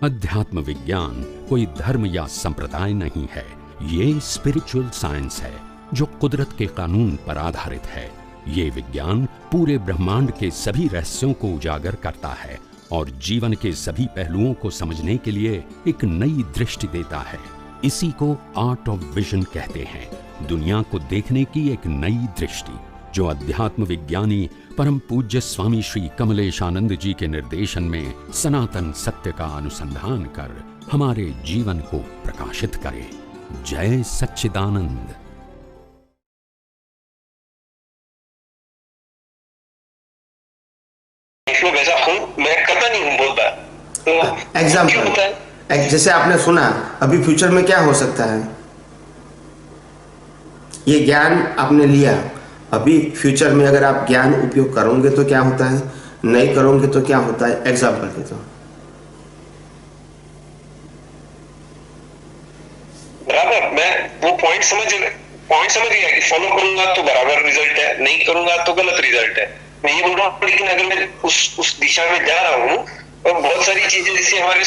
अध्यात्म विज्ञान कोई धर्म या संप्रदाय नहीं है, ये स्पिरिचुअल साइंस है जो कुदरत के कानून पर आधारित है। ये विज्ञान पूरे ब्रह्मांड के सभी रहस्यों को उजागर करता है और जीवन के सभी पहलुओं को समझने के लिए एक नई दृष्टि देता है। इसी को आर्ट ऑफ विजन कहते हैं, दुनिया को देखने की एक नई दृष्टि, जो अध्यात्म विज्ञानी परम पूज्य स्वामी श्री कमलेशानंद जी के निर्देशन में सनातन सत्य का अनुसंधान कर हमारे जीवन को प्रकाशित करे। जय सच्चिदानंद। वैसा हूँ, मैं करता नहीं हूँ, बोलता तो एग्जाम्पल जैसे आपने सुना, अभी फ्यूचर में क्या हो सकता है, ये ज्ञान आपने लिया, अभी फ्यूचर में अगर आप ज्ञान उपयोग करोगे तो क्या होता है, नहीं करोगे तो क्या होता है। एग्जाम्पल देता हूं। बराबर, मैं वो पॉइंट समझ गया कि फॉलो करूंगा तो बराबर रिजल्ट है, नहीं करूंगा तो गलत रिजल्ट है। मैं ये बोल रहा हूँ, लेकिन अगर मैं उस दिशा में जा रहा हूँ और बहुत सारी चीजें जैसे हमारे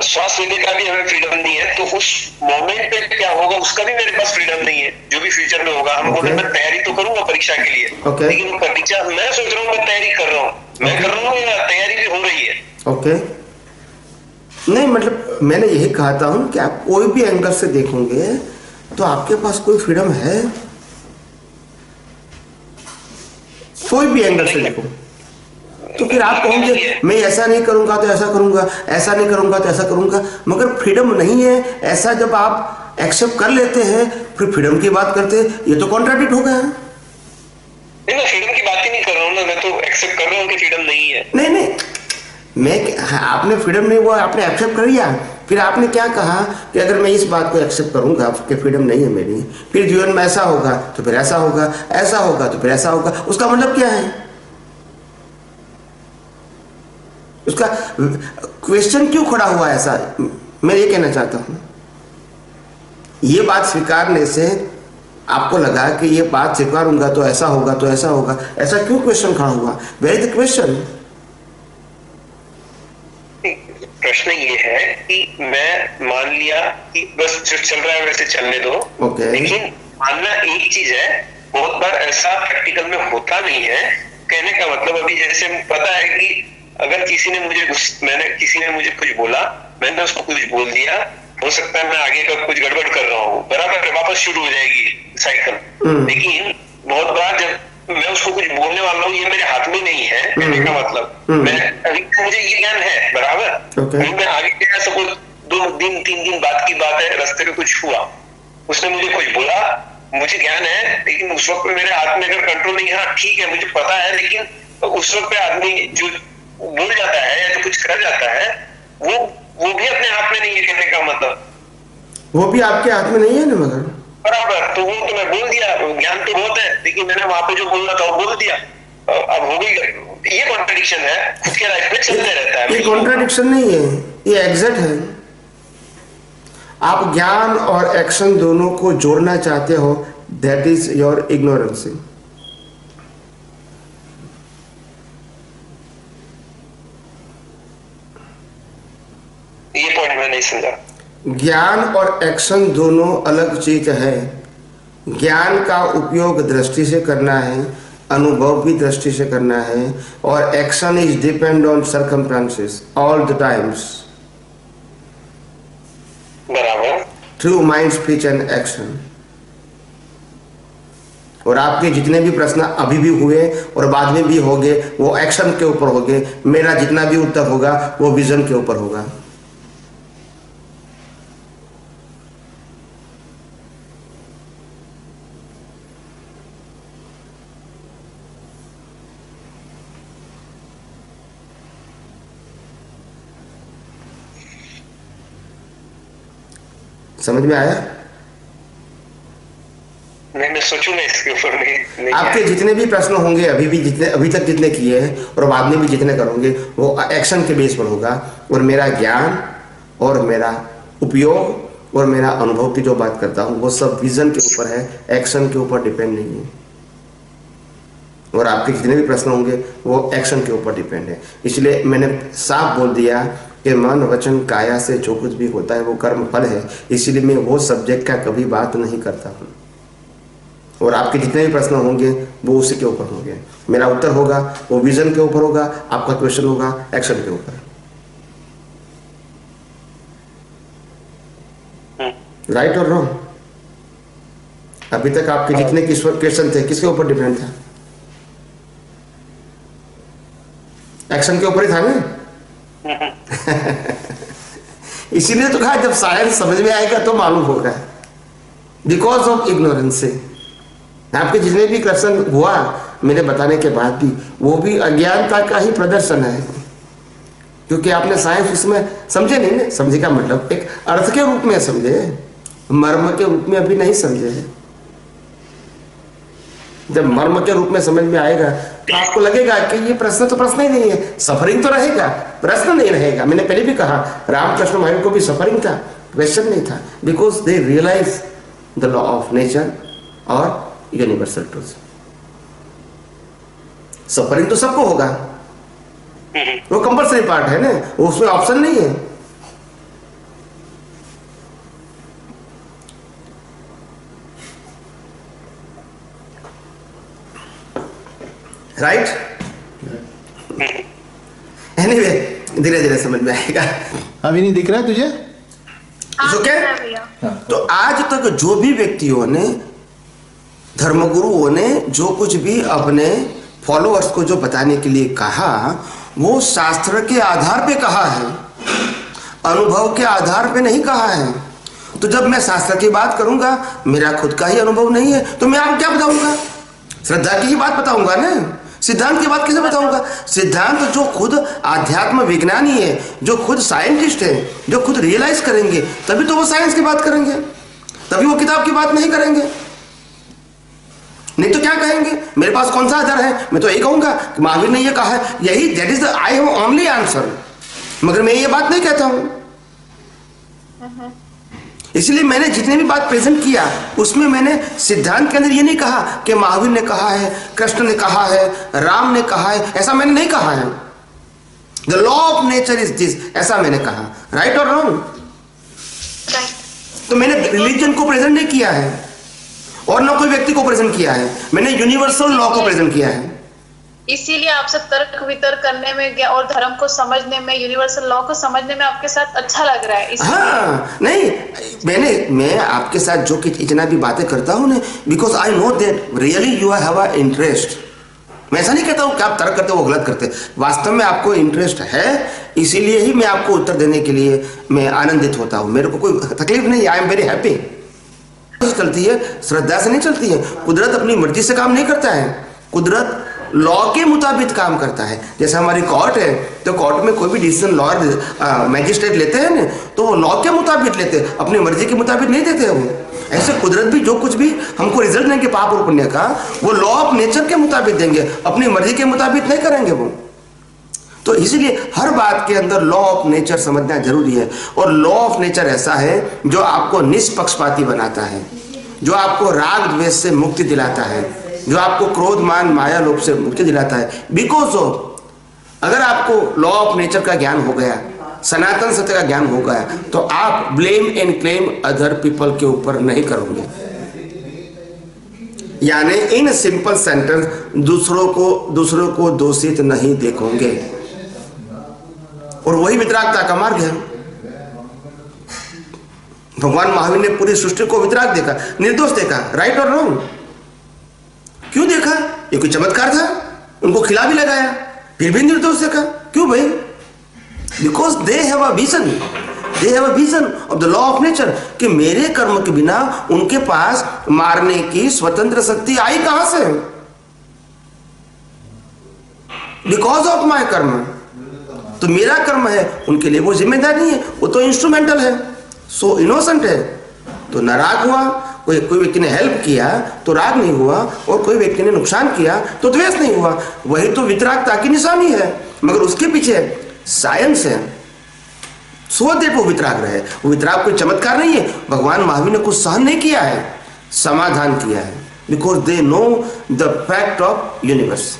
श्वास लेने का भी हमें फ्रीडम नहीं है, तो उस मोमेंट पे क्या होगा उसका भी मेरे पास फ्रीडम नहीं है। जो भी फ्यूचर में होगा, हम बोले मैं तैयारी तो करूंगा परीक्षा के लिए, लेकिन परीक्षा मैं सोच रहा हूँ, मैं तैयारी कर रहा हूँ, मैं कर रहा हूँ या तैयारी भी हो रही है। नहीं, मतलब मैंने यही कहता हूँ कि आप कोई भी एंगल से देखोगे तो आपके पास कोई फ्रीडम है, कोई भी एंगल से देखो तो फिर आप कहोगे मैं ऐसा नहीं करूंगा तो ऐसा करूंगा, ऐसा नहीं करूंगा तो ऐसा करूंगा, मगर फ्रीडम नहीं है। ऐसा जब आप एक्सेप्ट कर लेते हैं फिर फ्रीडम की बात करते हैं, ये तो कॉन्ट्राडिक्ट हो गया। नहीं, मैं फ्रीडम की बात ही नहीं कर रहा हूँ ना, मैं तो एक्सेप्ट कर रहा हूँ कि फ्रीडम नहीं है। नहीं, आपने फ्रीडम नहीं, वो आपने एक्सेप्ट कर लिया, फिर आपने क्या कहा कि अगर मैं इस बात को एक्सेप्ट करूंगा कि फ्रीडम नहीं है मेरी, फिर जीवन में ऐसा होगा तो फिर ऐसा होगा, ऐसा होगा तो फिर ऐसा होगा। उसका मतलब क्या है, उसका क्वेश्चन क्यों खड़ा हुआ है? ऐसा मैं ये कहना चाहता हूं, ये बात स्वीकारने से आपको लगा कि ये बात स्वीकारूंगा तो ऐसा होगा तो ऐसा होगा, ऐसा क्यों क्वेश्चन खड़ा हुआ? Where is the question? प्रश्न ये है कि मैं मान लिया कि बस जो चल रहा है वैसे चलने दो, लेकिन मानना एक चीज है, बहुत बार ऐसा प्रैक्टिकल में होता नहीं है। कहने का मतलब, अभी जैसे पता है कि अगर किसी ने मुझे कुछ बोला, मैंने उसको कुछ बोल दिया, हो सकता है मैं आगे का कुछ गड़बड़ कर रहा हूँ, बराबर, वापस शुरू हो जाएगी साइकिल। लेकिन बहुत बार जब मैं उसको कुछ बोलने वाला हूँ, ये मेरे हाथ में नहीं है। कहने का मतलब, मैं अभी मुझे ये ज्ञान है, बराबर, अभी मैं आगे क्या सकूं, 2 दिन 3 दिन बाद की बात है, रास्ते में कुछ हुआ, उसने मुझे कुछ बोला, मुझे ज्ञान है, लेकिन उस वक्त मेरे हाथ में अगर कंट्रोल नहीं है, ठीक है मुझे पता है, लेकिन उस वक्त पे आदमी जो बोल जाता है या जो कुछ कर जाता है, वो भी अपने हाथ में नहीं है। कहने का मतलब, वो भी आपके हाथ में नहीं है ना, मगर बराबर, तो वो तो मैं बोल दिया, ज्ञान तो बहुत है, लेकिन मैंने वहां पे जो बोलना था वो बोल दिया, अब हो गई। ये कॉन्ट्रडिक्शन है, खुद के लाइफ में चलते रहता है। ये कॉन्ट्रडिक्शन नहीं है, ये एग्जैक्ट है। आप ज्ञान और एक्शन दोनों को जोड़ना चाहते हो, दैट इज योर इग्नोरेंस। ये पॉइंट मैं नहीं समझा। ज्ञान और एक्शन दोनों अलग चीज है। ज्ञान का उपयोग दृष्टि से करना है, अनुभव भी दृष्टि से करना है, और action is depend on circumstances all the times, बराबर, through mind, speech and action. और आपके जितने भी प्रश्न अभी भी हुए और बाद में भी होंगे, वो एक्शन के ऊपर होंगे। मेरा जितना भी उत्तर होगा वो विजन के ऊपर होगा। समझ में आया? मैं सोचूंगा इसके ऊपर। नहीं आपके जितने भी प्रश्न होंगे अभी तक जितने किए हैं और बाद में भी जितने करोगे, वो एक्शन के बेस पर होगा। और मेरा ज्ञान और मेरा उपयोग और मेरा अनुभव की जो बात करता हूँ, वो सब विजन के ऊपर है, एक्शन के ऊपर डिपेंड नहीं है। और आपके जितने भी प्रश्न होंगे वो एक्शन के ऊपर डिपेंड है। इसलिए मैंने साफ बोल दिया कि मन वचन काया से जो कुछ भी होता है वो कर्म फल है, इसीलिए मैं वो सब्जेक्ट का कभी बात नहीं करता हूँ। और आपके जितने भी प्रश्न होंगे वो उसी के ऊपर होंगे। मेरा उत्तर होगा वो विजन के ऊपर होगा, आपका क्वेश्चन होगा एक्शन के ऊपर। राइट और रॉन्ग? अभी तक आपके जितने क्वेश्चन थे किसके ऊपर डिपेंड था? एक्शन के ऊपर ही था ना। इसीलिए तो कहा जब साइंस समझ में आएगा तो मालूम होगा। बिकॉज ऑफ इग्नोरेंस से आपके जितने भी क्वेश्चन हुआ मेरे बताने के बाद भी, वो भी अज्ञानता का ही प्रदर्शन है, क्योंकि आपने साइंस उसमें समझे नहीं ना। समझे का मतलब एक अर्थ के रूप में समझे, मर्म के रूप में अभी नहीं समझे। जब मर्म के रूप में समझ में आएगा तो आपको लगेगा कि ये प्रश्न तो प्रश्न ही नहीं है, सफरिंग तो रहेगा, प्रश्न नहीं रहेगा। मैंने पहले भी कहा रामकृष्ण महावीर को भी सफरिंग था, क्वेश्चन नहीं था, because they realise the law of nature और यूनिवर्सल ट्रूथ। सफरिंग तो सबको होगा, वो कंपल्सरी पार्ट है ना, उसमें ऑप्शन नहीं है। राइट? एनीवे धीरे धीरे समझ में आएगा। अभी नहीं दिख रहा है तुझे? ओके। तो आज तक जो भी व्यक्तियों ने, धर्मगुरुओं ने जो कुछ भी अपने फॉलोअर्स को जो बताने के लिए कहा, वो शास्त्र के आधार पे कहा है, अनुभव के आधार पे नहीं कहा है। तो जब मैं शास्त्र की बात करूंगा, मेरा खुद का ही अनुभव नहीं है, तो मैं आपको क्या बताऊंगा? श्रद्धा की ही बात बताऊंगा ना, सिद्धांत की बात कैसे बताऊंगा? सिद्धांत जो खुद आध्यात्म विज्ञानी है, जो खुद साइंटिस्ट है, जो खुद रियलाइज करेंगे, तभी तो वो साइंस की बात करेंगे, तभी वो किताब की बात नहीं करेंगे। नहीं तो क्या कहेंगे? मेरे पास कौन सा आधार है? मैं तो यही कहूंगा कि महावीर ने ये कहा है, यही that is the I have only answer, मगर मैं ये बात नहीं कहता हूं। इसलिए मैंने जितने भी बात प्रेजेंट किया उसमें मैंने सिद्धांत के अंदर ये नहीं कहा कि महावीर ने कहा है, कृष्ण ने कहा है, राम ने कहा है, ऐसा मैंने नहीं कहा है। The law of nature is this, ऐसा मैंने कहा। राइट और रॉन्ग? तो मैंने रिलीजन को प्रेजेंट नहीं किया है और ना कोई व्यक्ति को प्रेजेंट किया है, मैंने यूनिवर्सल लॉ को प्रेजेंट किया है। इसीलिए आपसे तर्क वितर्क करने में और धर्म को समझने में, यूनिवर्सल लॉ को समझने में आपके साथ अच्छा लग रहा है। हाँ, नहीं, मैं आपके साथ जो कि इतना भी बातें करता हूँ ना, because I know that really you have a interest. मैं ऐसा नहीं कहता हूँ कि आप तर्क करते हो, वो गलत करते, वास्तव में आपको इंटरेस्ट है, इसीलिए ही मैं आपको उत्तर देने के लिए मैं आनंदित होता हूँ। मेरे को कोई तकलीफ नहीं, आई एम वेरी हैप्पी। चलती है श्रद्धा से नहीं चलती है। कुदरत अपनी मर्जी से काम नहीं करता है, कुदरत लॉ के मुताबिक काम करता है। जैसे हमारी कोर्ट है, तो कोर्ट में कोई भी डिसीजन लॉयर मैजिस्ट्रेट लेते हैं ना, तो वो लॉ के मुताबिक लेते हैं, अपनी मर्जी के मुताबिक नहीं देते हैं वो। ऐसे कुदरत भी जो कुछ भी हमको रिजल्ट देंगे पाप और पुण्य का, वो लॉ ऑफ नेचर के मुताबिक देंगे, अपनी मर्जी के मुताबिक नहीं करेंगे वो। तो इसलिए हर बात के अंदर लॉ ऑफ नेचर समझना जरूरी है। और लॉ ऑफ नेचर ऐसा है जो आपको निष्पक्षपाती बनाता है, जो आपको राग द्वेष से मुक्ति दिलाता है, जो आपको क्रोध मान माया लोभ से मुक्ति दिलाता है। बिकॉज ऑफ, अगर आपको लॉ ऑफ नेचर का ज्ञान हो गया, सनातन सत्य का ज्ञान हो गया, तो आप blame and claim other people के ऊपर नहीं करोगे। यानी इन सिंपल सेंटेंस, दूसरों को दोषित नहीं देखोगे। और वही वितरागता का मार्ग है। भगवान महावीर ने पूरी सृष्टि को वितराग देखा, निर्दोष देखा। राइट और रॉन्ग? क्यों देखा? ये कोई चमत्कार था? उनको खिला भी लगाया, फिर भी निर्दोष देखा। क्यों भाई? Because they have a vision of the law of nature, कि मेरे कर्म के बिना उनके पास मारने की स्वतंत्र शक्ति आई कहां से? बिकॉज ऑफ माय कर्म। तो मेरा कर्म है, उनके लिए वो जिम्मेदार नहीं है, वो तो इंस्ट्रूमेंटल है, सो इनोसेंट है। तो नाराज हुआ, कोई व्यक्ति ने हेल्प किया तो राग नहीं हुआ, और कोई व्यक्ति ने नुकसान किया तो द्वेष नहीं हुआ। वही तो वितरागता की निशानी है। मगर उसके पीछे साइंस है, सो दैट वो वितराग रहे। वो वितराग कोई चमत्कार नहीं है। भगवान महावीर ने कुछ सहन नहीं किया है, समाधान किया है। Because they know the fact of universe.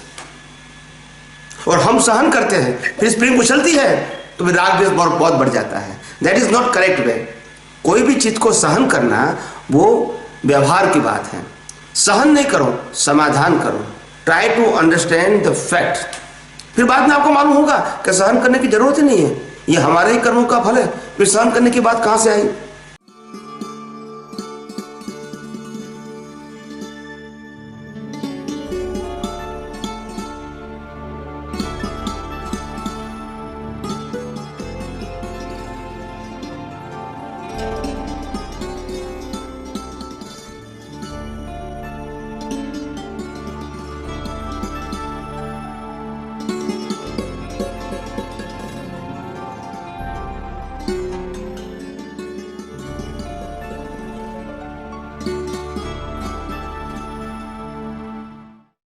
और हम सहन करते हैं, फिर स्प्रिंग उछलती है तो फिर राग द्वेष बहुत बढ़ जाता है। That is not correct way. कोई भी चीज को सहन करना वो व्यवहार की बात है। सहन नहीं करो, समाधान करो। Try to understand the fact. फिर बाद में आपको मालूम होगा कि सहन करने की जरूरत ही नहीं है, ये हमारे ही कर्मों का फल है। फिर सहन करने की बात कहां से आई?